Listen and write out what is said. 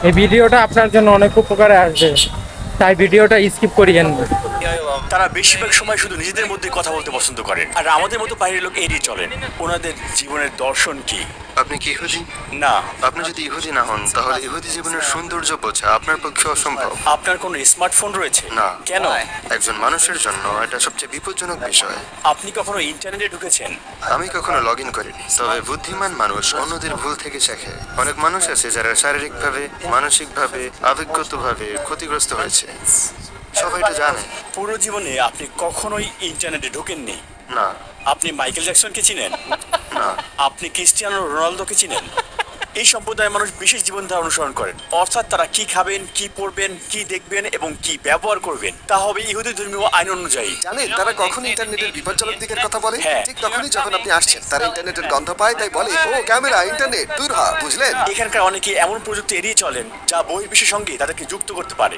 এই ভিডিওটা আপনার জন্য অনেক উপকারে আসবে, তাই ভিডিওটা স্কিপ করিয়েন না। তারা বেশিরভাগ সময় শুধু নিজেদের মধ্যে কথা বলতে পছন্দ করেন, আর আমাদের মতো বাইরের লোক এড়িয়ে চলেন। ওনাদের জীবনের দর্শন কি? আপনি কি ইহুদি? না। আপনি যদি ইহুদি না হন তাহলে ইহুদি জীবনের সৌন্দর্য বোঝা আপনার পক্ষে অসম্ভব। আপনার কোনো স্মার্টফোন রয়েছে? না। কেন? একজন মানুষের জন্য এটা সবচেয়ে বিপজ্জনক বিষয়। আপনি কখনো ইন্টারনেটে ঢুকেছেন? আমি কখনো লগ ইন করিনি, তবে বুদ্ধিমান মানুষ অন্যদের ভুল থেকে শেখে। অনেক মানুষ আছে যারা শারীরিকভাবে, মানসিকভাবে, আবেগগতভাবে ক্ষতিগ্রস্ত হয়েছে। সবাই এটা জানে। পুরো জীবনে আপনি কখনোই ইন্টারনেটে ঢোকেননি? না। আপনি মাইকেল জ্যাকসনকে চিনেন? না। আপনি ক্রিস্টিয়ানো রোনালদোকে চিনেন? এই সম্প্রদায়ের মানুষ বিশেষ জীবনধারা অনুসরণ করেন, অর্থাৎ তারা কি খাবেন, কি পরবেন, কি দেখবেন এবং কি ব্যবহার করবেন তা হবে ইহুদি ধর্মীয় আইন অনুযায়ী। জানেন তারা কখন ইন্টারনেটের বিপজ্জনক দিকের কথা বলে? হ্যাঁ। ঠিক তখনই যখন আপনি আসছেন। তারা ইন্টারনেটের গন্ধ পায়, তাই বলে ও ক্যামেরা, ইন্টারনেট দূর হ, বুঝলেন? এখানকার অনেকে এমন প্রযুক্তি এড়িয়ে চলেন যা বহির্বিশ্বের সঙ্গে তাদেরকে যুক্ত করতে পারে।